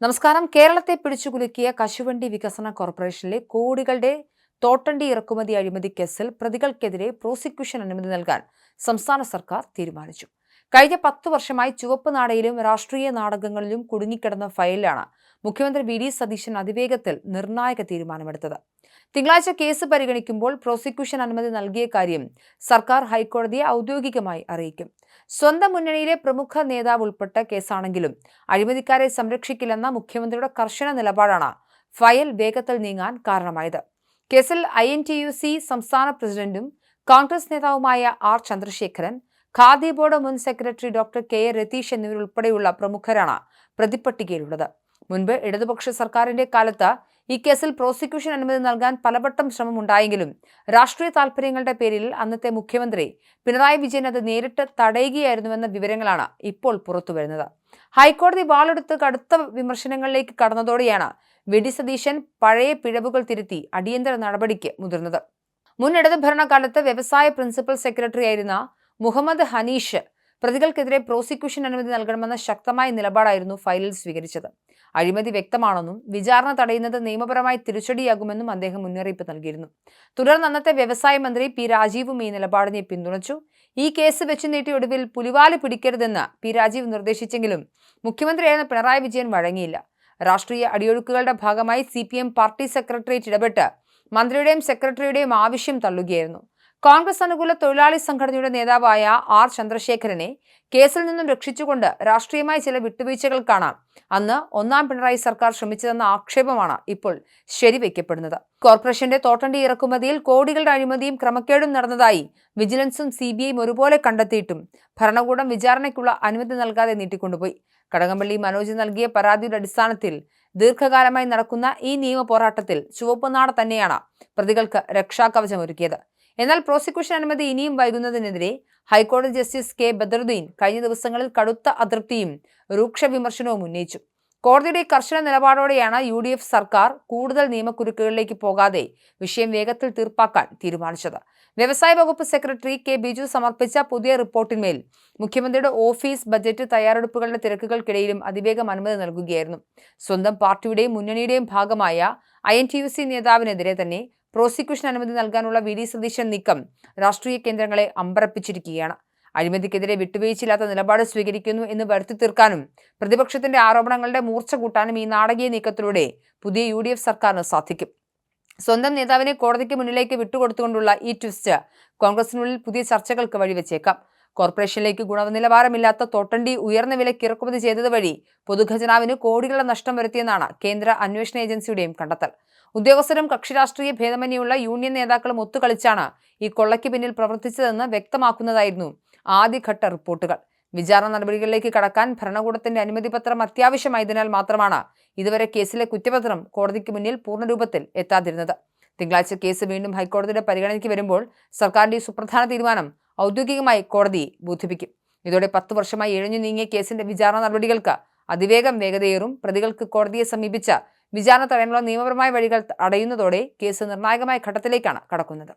നമസ്കാരം. കേരളത്തെ പിടിച്ചുകുലുക്കിയ കശുവണ്ടി വികസന കോർപ്പറേഷനിലെ കോടികളുടെ തോട്ടണ്ടി ഇറക്കുമതി അഴിമതി കേസിൽ പ്രതികൾക്കെതിരെ പ്രോസിക്യൂഷൻ അനുമതി നൽകാൻ സംസ്ഥാന സർക്കാർ തീരുമാനിച്ചു. കഴിഞ്ഞ 10 വർഷമായി ചുവപ്പ് നാടയിലും രാഷ്ട്രീയ നാടകങ്ങളിലും കുടുങ്ങിക്കിടന്ന ഫയലിലാണ് മുഖ്യമന്ത്രി വി ഡി സതീശൻ അതിവേഗത്തിൽ നിർണായക തീരുമാനമെടുത്തത്. തിങ്കളാഴ്ച കേസ് പരിഗണിക്കുമ്പോൾ പ്രോസിക്യൂഷൻ അനുമതി നൽകിയ കാര്യം സർക്കാർ ഹൈക്കോടതിയെ ഔദ്യോഗികമായി അറിയിക്കും. സ്വന്തം മുന്നണിയിലെ പ്രമുഖ നേതാവ് ഉൾപ്പെട്ട കേസാണെങ്കിലും അഴിമതിക്കാരെ സംരക്ഷിക്കില്ലെന്ന മുഖ്യമന്ത്രിയുടെ കർശന നിലപാടാണ് ഫയൽ വേഗത്തിൽ നീങ്ങാൻ കാരണമായത്. കേസിൽ INTUC സംസ്ഥാന പ്രസിഡന്റും കോൺഗ്രസ് നേതാവുമായ ആർ ചന്ദ്രശേഖരൻ, ഖാദി ബോർഡ് മുൻ secretary doctor K A Ratheesh എന്നിവരുൾപ്പെടെയുള്ള പ്രമുഖരാണ് പ്രതിപ്പട്ടികയിലുള്ളത്. മുൻപ് ഇടതുപക്ഷ സർക്കാരിന്റെ കാലത്ത് ഈ കേസിൽ പ്രോസിക്യൂഷൻ അനുമതി നൽകാൻ പലവട്ടം ശ്രമമുണ്ടായെങ്കിലും രാഷ്ട്രീയ താൽപര്യങ്ങളുടെ പേരിൽ അന്നത്തെ മുഖ്യമന്ത്രി പിണറായി വിജയൻ അത് നേരിട്ട് തടയുകയായിരുന്നുവെന്ന വിവരങ്ങളാണ് ഇപ്പോൾ പുറത്തുവരുന്നത്. ഹൈക്കോടതി വാളെടുത്ത് കടുത്ത വിമർശനങ്ങളിലേക്ക് കടന്നതോടെയാണ് വി ഡി സതീശൻ പഴയ പിഴവുകൾ തിരുത്തി അടിയന്തര നടപടിക്ക് മുതിർന്നത്. മുൻ ഇടത് ഭരണകാലത്ത് വ്യവസായ പ്രിൻസിപ്പൽ സെക്രട്ടറി ആയിരുന്ന മുഹമ്മദ് ഹനീഷ് പ്രതികൾക്കെതിരെ പ്രോസിക്യൂഷൻ അനുമതി നൽകണമെന്ന ശക്തമായ നിലപാടായിരുന്നു ഫയലിൽ സ്വീകരിച്ചത്. അഴിമതി വ്യക്തമാണെന്നും വിചാരണ തടയുന്നത് നിയമപരമായി തിരിച്ചടിയാകുമെന്നും അദ്ദേഹം മുന്നറിയിപ്പ് നൽകിയിരുന്നു. തുടർന്ന് അന്നത്തെ വ്യവസായ മന്ത്രി പി രാജീവും ഈ നിലപാടിനെ പിന്തുണച്ചു. ഈ കേസ് വെച്ച് നീട്ടി ഒടുവിൽ പുലിവാല് പിടിക്കരുതെന്ന് പി രാജീവ് നിർദ്ദേശിച്ചെങ്കിലും മുഖ്യമന്ത്രിയായിരുന്ന പിണറായി വിജയൻ വഴങ്ങിയില്ല. രാഷ്ട്രീയ അടിയൊഴുക്കുകളുടെ ഭാഗമായി CPM പാർട്ടി സെക്രട്ടേറിയറ്റ് ഇടപെട്ട് മന്ത്രിയുടെയും സെക്രട്ടറിയുടെയും ആവശ്യം തള്ളുകയായിരുന്നു. കോൺഗ്രസ് അനുകൂല തൊഴിലാളി സംഘടനയുടെ നേതാവായ ആർ ചന്ദ്രശേഖരനെ കേസിൽ നിന്നും രക്ഷിച്ചുകൊണ്ട് രാഷ്ട്രീയമായ ചില വിട്ടുവീഴ്ചകൾക്കാണ് അന്ന് ഒന്നാം പിണറായി സർക്കാർ ശ്രമിച്ചതെന്ന ആക്ഷേപമാണ് ഇപ്പോൾ ശരിവയ്ക്കപ്പെടുന്നത്. കോർപ്പറേഷന്റെ തോട്ടണ്ടി ഇറക്കുമതിയിൽ കോടികളുടെ അഴിമതിയും ക്രമക്കേടും നടന്നതായി വിജിലൻസും CBIയും ഒരുപോലെ കണ്ടെത്തിയിട്ടും ഭരണകൂടം വിചാരണയ്ക്കുള്ള അനുമതി നൽകാതെ നീട്ടിക്കൊണ്ടുപോയി. കടകംപള്ളി മനോജ് നൽകിയ പരാതിയുടെ അടിസ്ഥാനത്തിൽ ദീർഘകാലമായി നടക്കുന്ന ഈ നിയമ പോരാട്ടത്തിൽ ചുവപ്പുനാട തന്നെയാണ് പ്രതികൾക്ക് രക്ഷാകവചമൊരുക്കിയത്. എന്നാൽ പ്രോസിക്യൂഷൻ അനുമതി ഇനിയും വൈകുന്നതിനെതിരെ ഹൈക്കോടതി ജസ്റ്റിസ് കെ ബദറുദ്ദീൻ കഴിഞ്ഞ ദിവസങ്ങളിൽ കടുത്ത അതൃപ്തിയും രൂക്ഷ വിമർശനവും ഉന്നയിച്ചു. കോടതിയുടെ കർശന നിലപാടോടെയാണ് UDF സർക്കാർ കൂടുതൽ നിയമക്കുരുക്കുകളിലേക്ക് പോകാതെ വിഷയം വേഗത്തിൽ തീർപ്പാക്കാൻ തീരുമാനിച്ചത്. വ്യവസായ വകുപ്പ് സെക്രട്ടറി കെ ബിജു സമർപ്പിച്ച പുതിയ റിപ്പോർട്ടിന്മേൽ മുഖ്യമന്ത്രിയുടെ ഓഫീസ് ബജറ്റ് തയ്യാറെടുപ്പുകളുടെ തിരക്കുകൾക്കിടയിലും അതിവേഗം അനുമതി നൽകുകയായിരുന്നു. സ്വന്തം പാർട്ടിയുടെയും മുന്നണിയുടെയും ഭാഗമായ INTUC നേതാവിനെതിരെ തന്നെ പ്രോസിക്യൂഷൻ അനുമതി നൽകാനുള്ള വി ഡി സതീശൻ നീക്കം രാഷ്ട്രീയ കേന്ദ്രങ്ങളെ അമ്പരപ്പിച്ചിരിക്കുകയാണ്. അഴിമതിക്കെതിരെ വിട്ടുവീഴ്ചയില്ലാത്ത നിലപാട് സ്വീകരിക്കുന്നു എന്ന് വരുത്തി തീർക്കാനും പ്രതിപക്ഷത്തിന്റെ ആരോപണങ്ങളുടെ മൂർച്ച കൂട്ടാനും ഈ നാടകീയ നീക്കത്തിലൂടെ പുതിയ UDF സർക്കാരിന് സാധിക്കും. സ്വന്തം നേതാവിനെ കോടതിക്ക് മുന്നിലേക്ക് വിട്ടുകൊടുത്തുകൊണ്ടുള്ള ഈ ട്വിസ്റ്റ് കോൺഗ്രസിനുള്ളിൽ പുതിയ ചർച്ചകൾക്ക് വഴിവെച്ചേക്കാം. കോർപ്പറേഷനിലേക്ക് ഗുണനിലവാരമില്ലാത്ത തോട്ടണ്ടി ഉയർന്ന വിലയ്ക്ക് ഇറക്കുമതി ചെയ്തത് വഴി പൊതുഖജനാവിന് കോടികളുടെ നഷ്ടം വരുത്തിയെന്നാണ് കേന്ദ്ര അന്വേഷണ ഏജൻസിയുടെയും കണ്ടെത്തൽ. ഉദ്യോഗസ്ഥരും കക്ഷിരാഷ്ട്രീയ ഭേദമന്യുള്ള യൂണിയൻ നേതാക്കളും ഒത്തുകളിച്ചാണ് ഈ കൊള്ളയ്ക്ക് പിന്നിൽ പ്രവർത്തിച്ചതെന്ന് വ്യക്തമാക്കുന്നതായിരുന്നു ആദ്യഘട്ട റിപ്പോർട്ടുകൾ. വിചാരണ നടപടികളിലേക്ക് കടക്കാൻ ഭരണകൂടത്തിന്റെ അനുമതിപത്രം അത്യാവശ്യമായതിനാൽ മാത്രമാണ് ഇതുവരെ കേസിലെ കുറ്റപത്രം കോടതിക്ക് മുന്നിൽ പൂർണ്ണരൂപത്തിൽ എത്താതിരുന്നത്. തിങ്കളാഴ്ച കേസ് വീണ്ടും ഹൈക്കോടതിയുടെ പരിഗണനയ്ക്ക് വരുമ്പോൾ സർക്കാരിന്റെ സുപ്രധാന തീരുമാനം ഔദ്യോഗികമായി കോടതിയെ ബോധിപ്പിക്കും. ഇതോടെ 10 വർഷമായി ഇഴഞ്ഞു നീങ്ങിയ കേസിന്റെ വിചാരണ നടപടികൾക്ക് അതിവേഗം വേഗതയേറും. പ്രതികൾക്ക് കോടതിയെ സമീപിച്ച വിചാരണ തടയാനുള്ള നിയമപരമായ വഴികൾ അടയുന്നതോടെ കേസ് നിർണായകമായ ഘട്ടത്തിലേക്കാണ് കടക്കുന്നത്.